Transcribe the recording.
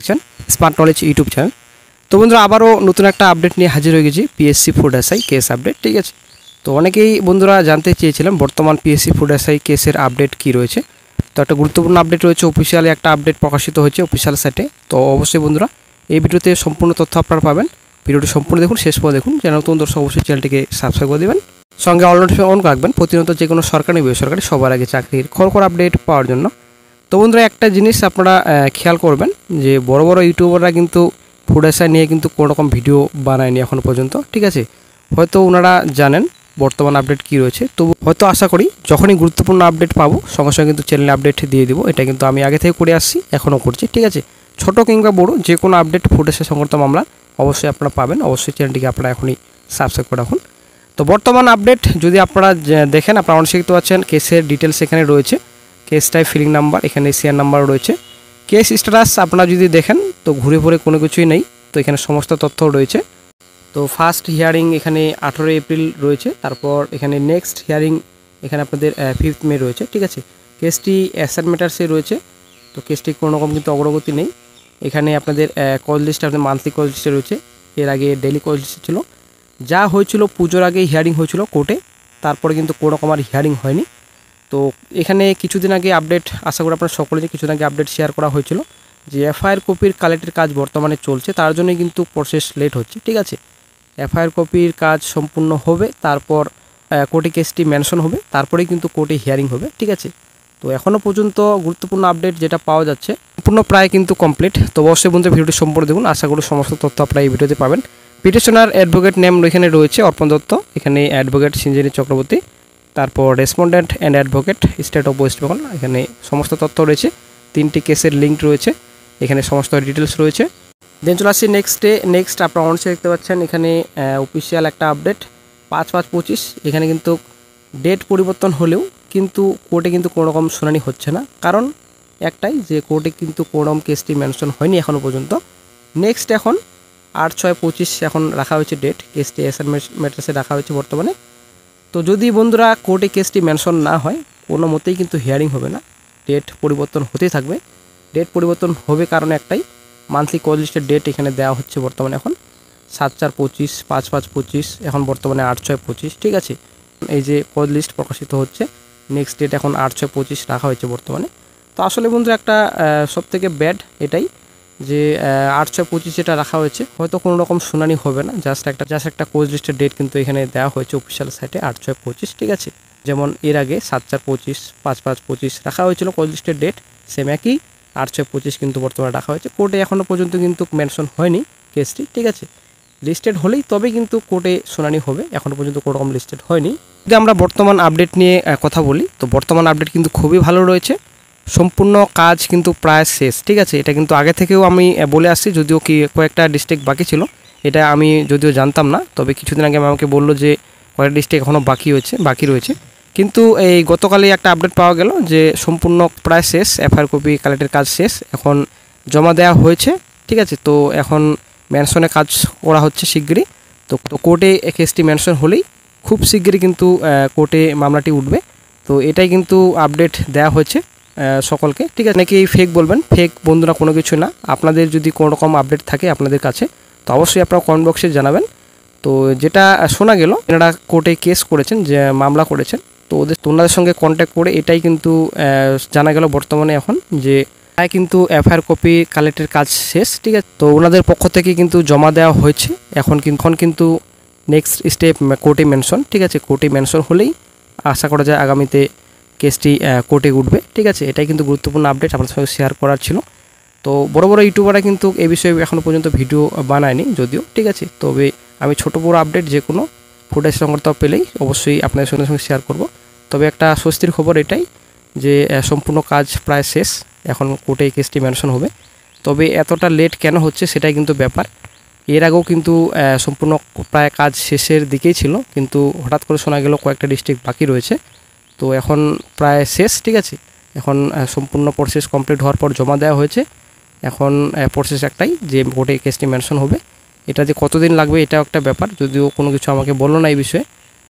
দেখছেন smart knowledge YouTube channel. তো বন্ধুরা আবারও নতুন একটা আপডেট নিয়ে হাজির হয়ে গেছি, PSC food SI case update. ঠিক আছে, তো অনেকেই বন্ধুরা জানতে চেয়েছিলাম বর্তমান পিএসসি ফুড এসআই কেসের আপডেট কী রয়েছে। তো একটা গুরুত্বপূর্ণ আপডেট রয়েছে, অফিসিয়ালি একটা আপডেট প্রকাশিত হয়েছে অফিসিয়াল সাইটে। তো অবশ্যই বন্ধুরা এই ভিডিওতে সম্পূর্ণ তথ্য আপনারা পাবেন। ভিডিওটি সম্পূর্ণ দেখুন, শেষ পর্যন্ত দেখুন। যারা নতুন দর্শক অবশ্যই চ্যানেলটিকে সাবস্ক্রাইব করে দেবেন, সঙ্গে অল নোটিফিকেশন অন রাখবেন প্রতিনিয়ত যে কোনো সরকারি বেসরকারি সবার আগে চাকরির খবর আপডেট পাওয়ার জন্য। তো বন্ধুরা একটা জিনিস আপনারা খেয়াল করবেন যে বড় বড় ইউটিউবাররা কিন্তু ফুড এসআই নিয়ে কিন্তু কোনো রকম ভিডিও বানায়নি এখনও পর্যন্ত। ঠিক আছে, হয়তো ওনারা জানেন বর্তমান আপডেট কী রয়েছে, তো হয়তো আশা করি যখনই গুরুত্বপূর্ণ আপডেট পাবো সঙ্গে সঙ্গে কিন্তু চ্যানেলে আপডেট দিয়ে দিব। এটা কিন্তু আমি আগে থেকে করে আসছি, এখনও করছি। ঠিক আছে, ছোট কিংবা বড় যে কোনো আপডেট ফুড এসআই সংক্রান্ত মামলা অবশ্যই আপনারা পাবেন। অবশ্যই চ্যানেলটিকে আপনারা এখনই সাবস্ক্রাইব করে রাখুন। তো বর্তমান আপডেট যদি আপনারা দেখেন, আপনারা অবশ্যই দেখতে পাচ্ছেন কেসের ডিটেলস এখানে রয়েছে, কেস টাইপ, ফিলিং নাম্বার, এখানে সিআর নাম্বার রয়েছে। কেস স্ট্যাটাস আপনারা যদি দেখেন তো ঘুরে ঘুরে কোনো কিছুই নেই, তো এখানে সমস্ত তথ্য রয়েছে। তো ফার্স্ট হিয়ারিং এখানে 18 এপ্রিল রয়েছে, তারপর এখানে নেক্সট হিয়ারিং এখানে আপনাদের 5 মে রয়েছে। ঠিক আছে, কেসটি অ্যাসাইন ম্যাটার্সে রয়েছে, তো কেসটি কোনো রকম কিন্তু অগ্রগতি নেই। এখানে আপনাদের কজ লিস্ট, আপনাদের মান্থলি কজ লিস্টে রয়েছে, এর আগে ডেইলি কজ লিস্টে ছিল। যা হয়েছিল পুজোর আগে হিয়ারিং হয়েছিল কোর্টে, তারপরে কিন্তু কোনো রকম আর হিয়ারিং হয়নি। তো এখানে কিছুদিন আগে আপডেট, আশা করি আপনারা সকলে যে কিছুদিন আগে আপডেট শেয়ার করা হয়েছিল যে এফআইআর কপির কালেক্টের কাজ বর্তমানে চলছে, তার জন্যই কিন্তু প্রসেস লেট হচ্ছে। ঠিক আছে, এফআইআর কপির কাজ সম্পূর্ণ হবে, তারপর কোর্টে কেসটি মেনশন হবে, তারপরেই কিন্তু কোর্টে হিয়ারিং হবে। ঠিক আছে, তো এখনও পর্যন্ত গুরুত্বপূর্ণ আপডেট যেটা পাওয়া যাচ্ছে সম্পূর্ণ প্রায় কিন্তু কমপ্লিট। তো অবশ্যই বন্ধু ভিডিওটি সম্পূর্ণ দেখুন, আশা করি সমস্ত তথ্য আপনারা এই ভিডিওতে পাবেন। পিটিশনার অ্যাডভোকেট নেম এখানে রয়েছে অর্পণ দত্ত, এখানে অ্যাডভোকেট সিঞ্জনী চক্রবর্তী, তারপর respondent and advocate state of West Bengal, এখানে সমস্ত তথ্য রয়েছে। 3টি কেসের লিঙ্ক রয়েছে, এখানে সমস্ত ডিটেলস রয়েছে। দেন চলে আসছি নেক্সট আপনারা অনসে দেখতে পাচ্ছেন এখানে অফিসিয়াল একটা আপডেট 5/5/25। এখানে কিন্তু ডেট পরিবর্তন হলেও কিন্তু কোর্টে কিন্তু কোনো রকম শুনানি হচ্ছে না, কারণ একটাই যে কোর্টে কিন্তু কোনো রকম কেসটি মেনশন হয়নি এখনও পর্যন্ত। নেক্সট এখন 8/6/25 এখন রাখা হয়েছে ডেট, কেসটি অ্যাসাইন ম্যাটার্সে রাখা হয়েছে বর্তমানে। তো যদি বন্ধুরা কোর্টে কেসটি মেনশন না হয় কোনো মতেই কিন্তু হিয়ারিং হবে না, ডেট পরিবর্তন হতেই থাকবে। ডেট পরিবর্তন হবে কারণ একটাই, মান্থলি কজ লিস্টের ডেট এখানে দেওয়া হচ্ছে বর্তমানে এখন 7/4/25, 5/5/25, এখন বর্তমানে 8/6/25। ঠিক আছে, এই যে কজ লিস্ট প্রকাশিত হচ্ছে, নেক্সট ডেট এখন 8/6/25 রাখা হয়েছে বর্তমানে। তো আসলে বন্ধুরা একটা সবথেকে ব্যাড এটাই যে 8/6/25 যেটা রাখা হয়েছে হয়তো কোনো রকম শুনানি হবে না, জাস্ট একটা কোজ লিস্টের ডেট কিন্তু এখানে দেওয়া হয়েছে অফিসিয়াল সাইটে 8/6/25। ঠিক আছে, যেমন এর আগে 7/4/25, 5/5/25 রাখা হয়েছিল কোজ লিস্টের ডেট, সেম একই 8/6/25 কিন্তু বর্তমানে রাখা হয়েছে। কোর্টে এখনও পর্যন্ত কিন্তু মেনশন হয়নি কেসটি। ঠিক আছে, লিস্টেড হলেই তবে কিন্তু কোর্টে শুনানি হবে, এখনও পর্যন্ত কোনো রকম লিস্টেড হয়নি। যদি আমরা বর্তমান আপডেট নিয়ে কথা বলি, তো বর্তমান আপডেট কিন্তু খুবই ভালো রয়েছে, সম্পূর্ণ কাজ কিন্তু প্রায় শেষ। ঠিক আছে, এটা কিন্তু আগে থেকেও আমি বলে আসছি, যদিও কি কয়েকটা ডিস্ট্রিক্ট বাকি ছিল, এটা আমি যদিও জানতাম না, তবে কিছুদিন আগে আমাকে বললো যে কয়েকটা ডিস্ট্রিক্ট এখনও বাকি রয়েছে। কিন্তু এই গতকালই একটা আপডেট পাওয়া গেল যে সম্পূর্ণ প্রায় শেষ, এফআইআর কপি কালেক্টের কাজ শেষ, এখন জমা দেওয়া হয়েছে। ঠিক আছে, তো এখন মেনশনে কাজ করা হচ্ছে শিগগিরই। তো কোর্টে কেসটি মেনশন হলেই খুব শিগগিরই কিন্তু কোর্টে মামলাটি উঠবে। তো এটাই কিন্তু আপডেট দেওয়া হয়েছে সকলকে। ঠিক আছে, নাকি ফেক বলবেন, ফেক বন্ধুরা কোনো কিছু না। আপনাদের যদি কোনো রকম আপডেট থাকে আপনাদের কাছে তো অবশ্যই আপনারা কমেন্ট বক্সে জানাবেন। তো যেটা শোনা গেল এনারা কোর্টে কেস করেছেন, যে মামলা করেছেন, তো ওনাদের সঙ্গে কন্ট্যাক্ট করে এটাই কিন্তু জানা গেল বর্তমানে এখন যে কিন্তু এফআইআর কপি কালেক্টের কাজ শেষ। ঠিক আছে, তো ওনাদের পক্ষ থেকে কিন্তু জমা দেওয়া হয়েছে, এখন কিন্তু নেক্সট স্টেপ কোর্টে মেনশন। ঠিক আছে, কোর্টে মেনশন হলেই আশা করা যায় আগামীতে কেসটি কোর্টে উঠবে। ঠিক আছে, এটাই কিন্তু গুরুত্বপূর্ণ আপডেট আপনার সঙ্গে শেয়ার করার ছিল। তো বড় বড় ইউটিউবাররা কিন্তু এই বিষয়ে এখনও পর্যন্ত ভিডিও বানায়নি যদিও। ঠিক আছে, তবে আমি ছোট বড় আপডেট যে কোনো ফুটেজ সংক্রান্ত পেলেই অবশ্যই আপনাদের সঙ্গে শেয়ার করব। তবে একটা স্বস্তির খবর এটাই যে সম্পূর্ণ কাজ প্রায় শেষ, এখন কোর্টে কেসটি মেনশন হবে। তবে এতটা লেট কেন হচ্ছে সেটাই কিন্তু ব্যাপার। এর আগেও কিন্তু সম্পূর্ণ প্রায় কাজ শেষের দিকেই ছিল, কিন্তু হঠাৎ করে শোনা গেল কয়েকটা ডিস্ট্রিক্ট বাকি রয়েছে, তো এখন প্রায় শেষ। ঠিক আছে, এখন সম্পূর্ণ প্রসেস কমপ্লিট হওয়ার পর জমা দেওয়া হয়েছে, এখন প্রসেস একটাই যে কোর্টে কেসটি মেনশন হবে। এটা যে কতদিন লাগবে এটাও একটা ব্যাপার, যদিও কোনো কিছু আমাকে বললো না এই বিষয়ে।